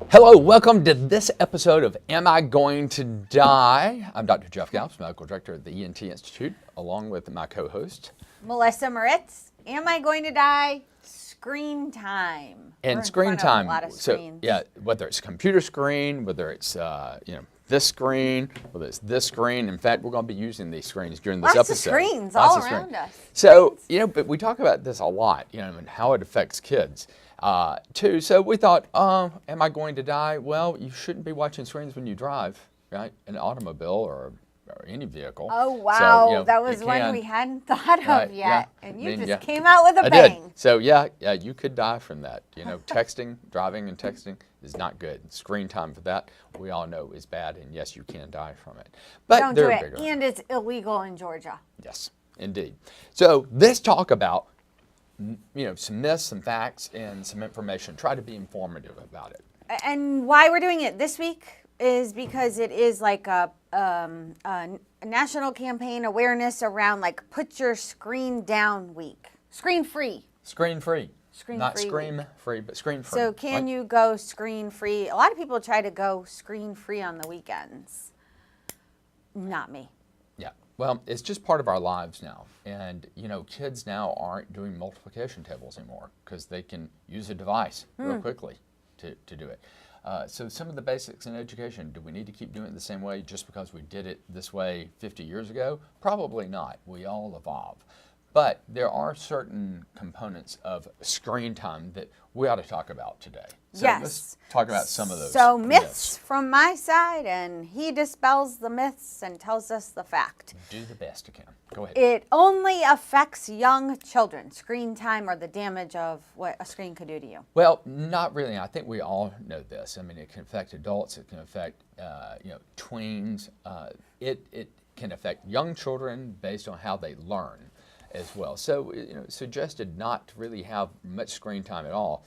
Hello, welcome to this episode of Am I Going to Die? I'm Dr. Jeff Galps, Medical Director at the ENT Institute, along with my co-host, Melissa Moritz. Am I going to die? Screen time. And We're in screen front of time, a lot of so screens. yeah, whether it's computer screen, whether it's this screen, whether it's this screen. In fact, we're going to be using these screens during this Lots episode. of screens Lots all of around screens. us. So, but we talk about this a lot, and how it affects kids. Too. So we thought, am I going to die? Well, you shouldn't be watching screens when you drive, right? An automobile or any vehicle. Oh, wow. So, that was one we hadn't thought of yet. Yeah. And you Yeah. came out with a I bang. did. So yeah, you could die from that. Texting, driving and texting is not good. Screen time for that, we all know, is bad, and yes, you can die from it. But Don't they're do it. bigger. And it's illegal in Georgia. Yes, indeed. So let's talk about some myths, some facts, and some information. Try to be informative about it. And why we're doing it this week is because it is like a national campaign awareness around like put your screen down week. Screen free. Screen free. Screen Not free scream week. free, but screen free. So can you go screen free? A lot of people try to go screen free on the weekends. Not me. Yeah. Well, it's just part of our lives now. And, kids now aren't doing multiplication tables anymore because they can use a device real quickly to do it. So some of the basics in education, do we need to keep doing it the same way just because we did it this way 50 years ago? Probably not. We all evolve. But there are certain components of screen time that we ought to talk about today. So Yes. let's talk about some of those. So myths from my side, and he dispels the myths and tells us the fact. Do the best you can. Go ahead. It only affects young children, screen time or the damage of what a screen could do to you. Well, not really. I think we all know this. I mean, it can affect adults. It can affect, tweens. It can affect young children based on how they learn as well. So, it's suggested not to really have much screen time at all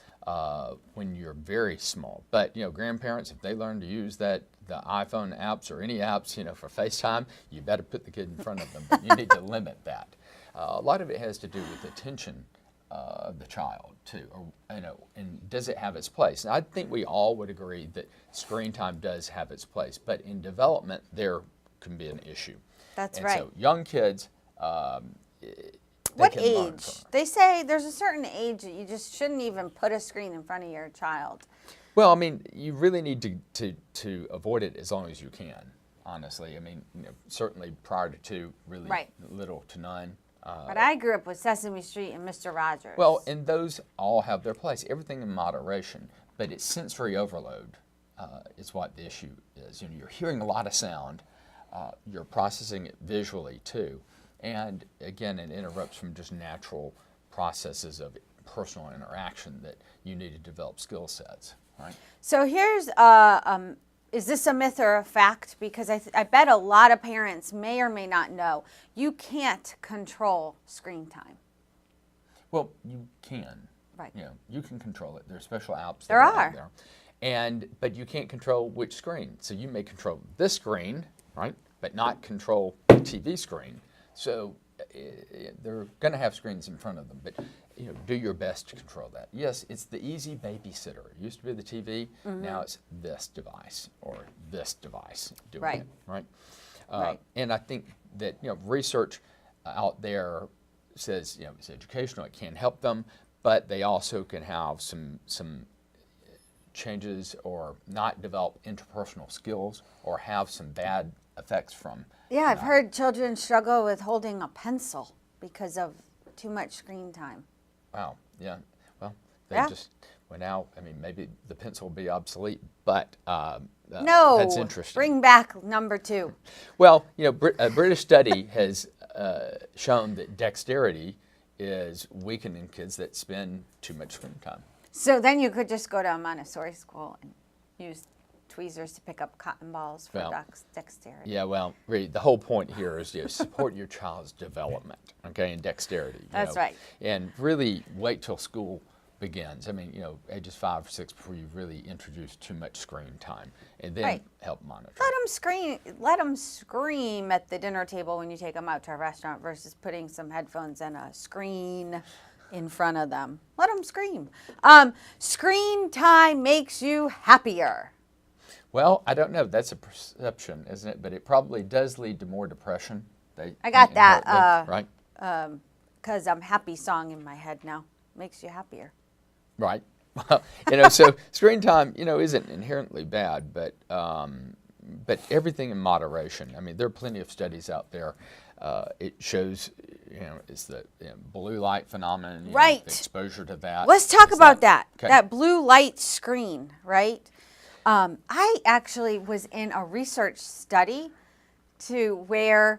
when you're very small. But, grandparents, if they learn to use the iPhone apps or any apps, for FaceTime, you better put the kid in front of them. But you need to limit that. A lot of it has to do with attention of the child too, and does it have its place? And I think we all would agree that screen time does have its place, but in development there can be an issue. That's and right. So young kids, What age? They say there's a certain age that you just shouldn't even put a screen in front of your child. Well, I mean, you really need to avoid it as long as you can. Honestly, I mean, certainly prior to 2, really little to none. But I grew up with Sesame Street and Mr. Rogers. Well, and those all have their place. Everything in moderation, but it's sensory overload is what the issue is. You're hearing a lot of sound. You're processing it visually too. And again, it interrupts from just natural processes of personal interaction that you need to develop skill sets, right? So here's, is this a myth or a fact? Because I bet a lot of parents may or may not know you can't control screen time. Well, you can. Right. You can control it. There are special apps. There that are. Out there. But you can't control which screen. So you may control this screen, right, but not control the TV screen. So they're going to have screens in front of them, but do your best to control that. Yes, it's the easy babysitter. It used to be the TV. Now it's this device or this device doing it. Right. Right. And I think that research out there says it's educational. It can help them, but they also can have some changes or not develop interpersonal skills or have some bad effects from. Yeah, I've heard children struggle with holding a pencil because of too much screen time. Wow. Yeah. Well, now, I mean, maybe the pencil will be obsolete, but no, that's interesting. Bring back number 2. Well, a British study has shown that dexterity is weakened in kids that spend too much screen time. So then you could just go to a Montessori school and use tweezers to pick up cotton balls for dexterity. Yeah, well, really, the whole point here is support your child's development, okay, and dexterity. That's right. And really wait till school begins. I mean, ages 5 or 6 before you really introduce too much screen time, and then help monitor. Let them scream at the dinner table when you take them out to a restaurant versus putting some headphones and a screen in front of them. Let them scream. Screen time makes you happier. Well, I don't know. That's a perception, isn't it? But it probably does lead to more depression. I got that. Right? Because I'm happy song in my head now. Makes you happier. Right. Well, so screen time, isn't inherently bad, but everything in moderation. I mean, there are plenty of studies out there. It shows, it's the blue light phenomenon. Right. The exposure to that. Let's talk about that. Okay. That blue light screen, right? I actually was in a research study to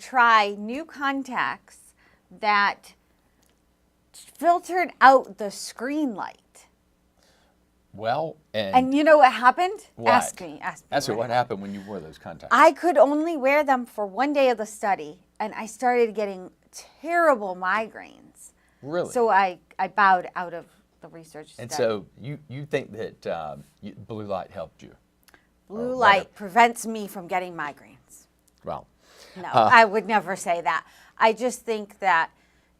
try new contacts that filtered out the screen light. Well, and you know what happened? What? Ask me. That's what happened when you wore those contacts. I could only wear them for one day of the study, and I started getting terrible migraines. Really? So I bowed out of the research study. And so you think that blue light helped you? Blue light prevents me from getting migraines. Well. No, I would never say that. I just think that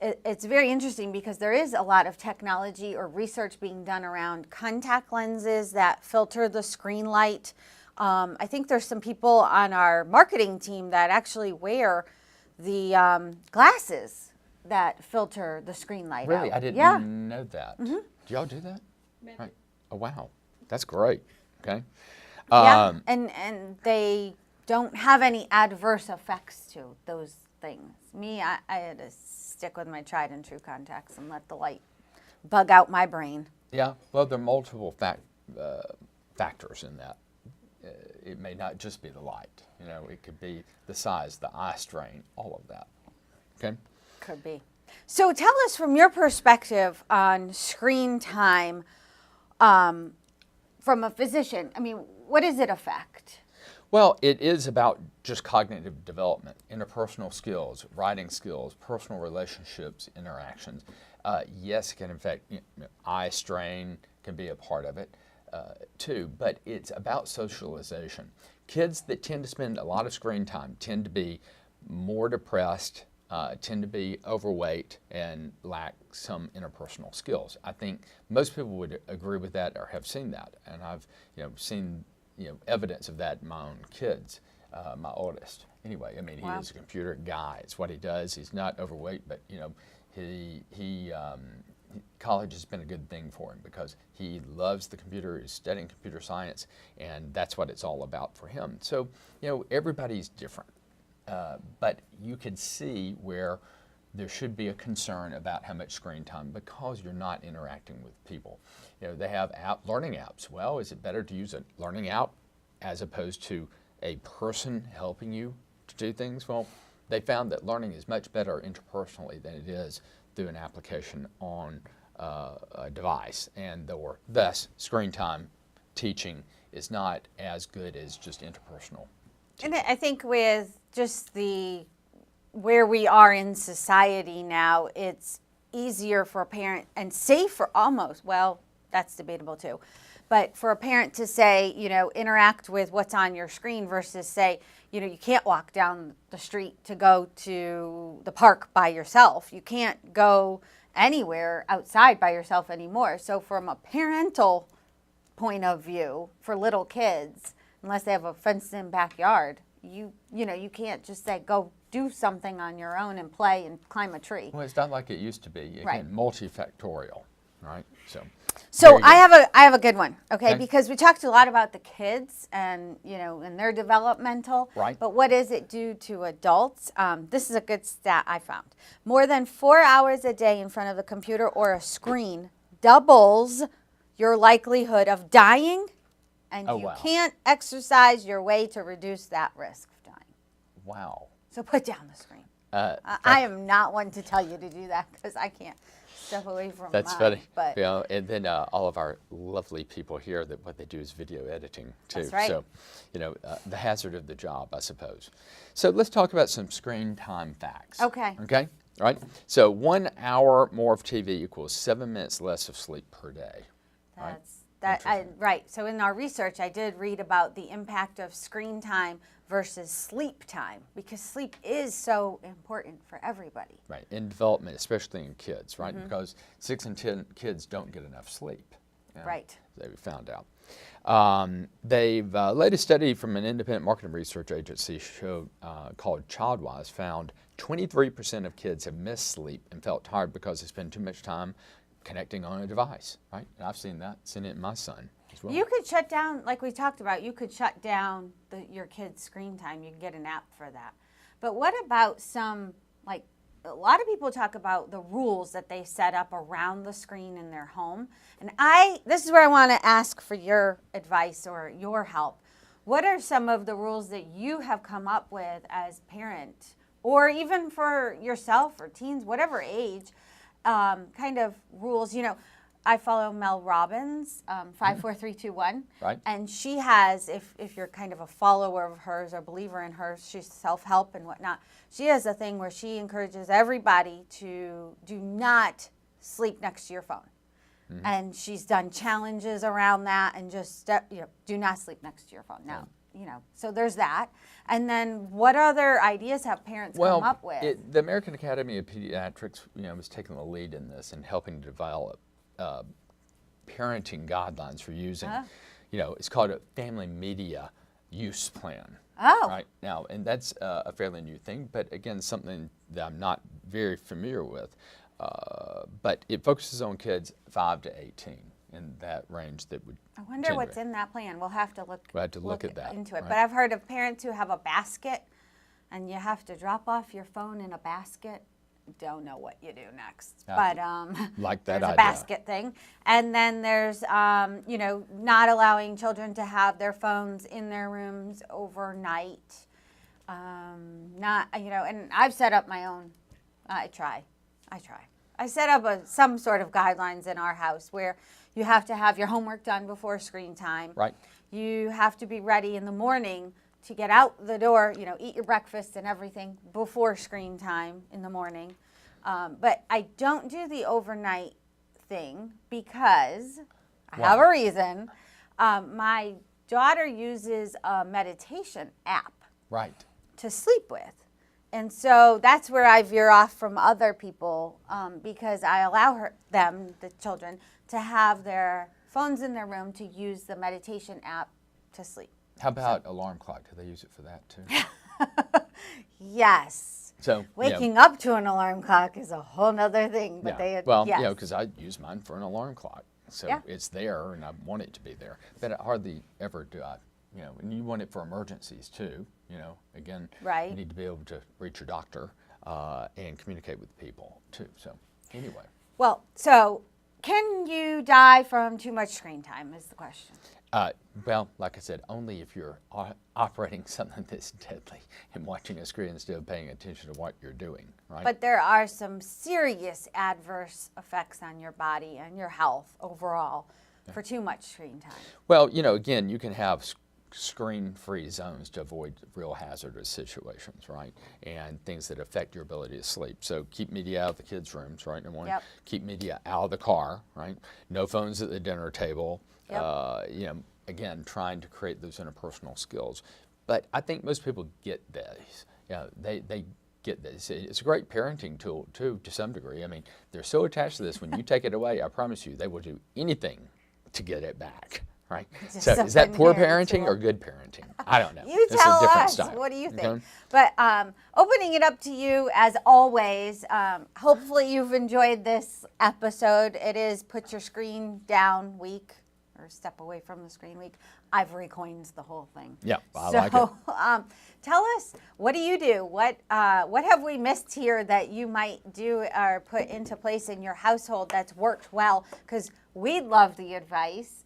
it's very interesting because there is a lot of technology or research being done around contact lenses that filter the screen light. I think there's some people on our marketing team that actually wear the glasses that filter the screen light Really? out. I didn't know that. Mm-hmm. Do y'all do that? Maybe. Right. Oh, wow. That's great. Okay. Yeah, and they don't have any adverse effects to those things. Me, I had to stick with my tried and true contacts and let the light bug out my brain. Yeah. Well, there are multiple factors in that. It may not just be the light. It could be the size, the eye strain, all of that. Okay. Could be. So tell us from your perspective on screen time from a physician. I mean, what does it affect? Well, it is about just cognitive development, interpersonal skills, writing skills, personal relationships, interactions. Yes, it can affect eye strain, can be a part of it too, but it's about socialization. Kids that tend to spend a lot of screen time tend to be more depressed, tend to be overweight, and lack some interpersonal skills. I think most people would agree with that or have seen that, and I've seen evidence of that in my own kids, my oldest. Anyway, I mean, he is a computer guy. It's what he does. He's not overweight, but college has been a good thing for him because he loves the computer. He's studying computer science, and that's what it's all about for him. So, everybody's different, but you can see where there should be a concern about how much screen time because you're not interacting with people. They have learning apps. Well, is it better to use a learning app as opposed to a person helping you to do things? Well, they found that learning is much better interpersonally than it is through an application on a device, and thus screen time teaching is not as good as just interpersonal teaching. And I think with just where we are in society now, it's easier for a parent and safer almost, well, that's debatable too, but for a parent to say, interact with what's on your screen versus say, you can't walk down the street to go to the park by yourself. You can't go anywhere outside by yourself anymore. So from a parental point of view for little kids, unless they have a fenced-in backyard, you can't just say, go do something on your own and play and climb a tree. Well, it's not like it used to be. Again, multifactorial, right? So I have a good one, okay? Because we talked a lot about the kids and and their developmental. Right. But what does it do to adults? This is a good stat I found. More than 4 hours a day in front of a computer or a screen doubles your likelihood of dying, and you can't exercise your way to reduce that risk of dying. Wow. So put down the screen. I am not one to tell you to do that because I can't step away from That's mine, funny. But and then all of our lovely people here, that what they do is video editing too. That's right. So, the hazard of the job, I suppose. So let's talk about some screen time facts. Okay. Okay. All right. So 1 hour more of TV equals 7 minutes less of sleep per day. Right. So in our research, I did read about the impact of screen time versus sleep time, because sleep is so important for everybody. Right, in development, especially in kids, right? Because 6 in 10 kids don't get enough sleep. Right. They found out. They've latest study from an independent marketing research agency called ChildWise found 23% of kids have missed sleep and felt tired because they spend too much time connecting on a device, right? And I've seen it in my son as well. You could shut down, like we talked about, you could shut down your kid's screen time. You can get an app for that. But what about a lot of people talk about the rules that they set up around the screen in their home. And this is where I want to ask for your advice or your help. What are some of the rules that you have come up with as parent, or even for yourself or teens, whatever age, kind of rules? I follow Mel Robbins, 54321. Right. And she has, if you're kind of a follower of hers or believer in hers, she's self-help and whatnot. She has a thing where she encourages everybody to do not sleep next to your phone. And she's done challenges around that, and just do not sleep next to your phone. Now, so there's that. And then what other ideas have parents come up with? The American Academy of Pediatrics, was taking the lead in this and helping to develop parenting guidelines for using, it's called a family media use plan. Oh. Right now, and that's a fairly new thing, but again, something that I'm not very familiar with. But it focuses on kids 5 to 18 in that range that would. I wonder what's in that plan. We'll have to look. We'll have to look at that into it. Right? But I've heard of parents who have a basket, and you have to drop off your phone in a basket. Don't know what you do next, but like that there's idea. a basket thing, and then there's not allowing children to have their phones in their rooms overnight. And I've set up my own. I try. I set up some sort of guidelines in our house where you have to have your homework done before screen time. Right. You have to be ready in the morning to get out the door, eat your breakfast and everything before screen time in the morning. But I don't do the overnight thing because I have a reason. My daughter uses a meditation app Right. to sleep with. And so that's where I veer off from other people because I allow the children, to have their phones in their room to use the meditation app to sleep. How about alarm clock? Do they use it for that too? Yes. So waking up to an alarm clock is a whole nother thing. But yes. Because I use mine for an alarm clock, so it's there, and I want it to be there. But I hardly ever do I. And you want it for emergencies too. Again, right. You need to be able to reach your doctor and communicate with people too. So anyway. Well, so can you die from too much screen time is the question. Well, like I said, only if you're operating something that's deadly and watching a screen instead of paying attention to what you're doing, right? But there are some serious adverse effects on your body and your health overall for too much screen time. Well, again, you can have screen-free zones to avoid real hazardous situations, right? And things that affect your ability to sleep. So keep media out of the kids' rooms, right? Number one. Yep. Keep media out of the car, right? No phones at the dinner table. Yep. Again, trying to create those interpersonal skills. But I think most people get this. They get this. It's a great parenting tool too, to some degree. I mean, they're so attached to this. When you take it away, I promise you, they will do anything to get it back. Right. So is that poor parenting or good parenting? I don't know. You tell us. What do you think? Okay. But opening it up to you as always. Hopefully you've enjoyed this episode. It is Put Your Screen Down Week, or Step Away from the Screen Week. I've recoined the whole thing. Yeah, I like it. Tell us, what do you do? What have we missed here that you might do or put into place in your household that's worked well? Because we'd love the advice,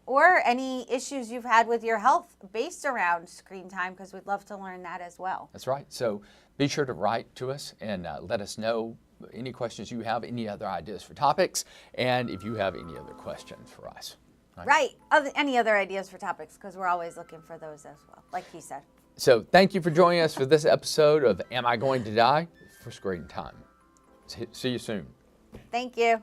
or any issues you've had with your health based around screen time, because we'd love to learn that as well. That's right. So be sure to write to us and let us know any questions you have, any other ideas for topics, and if you have any other questions for us. Right. Any other ideas for topics, because we're always looking for those as well, like he said. So thank you for joining us for this episode of Am I Going to Die? For Screen Time. See you soon. Thank you.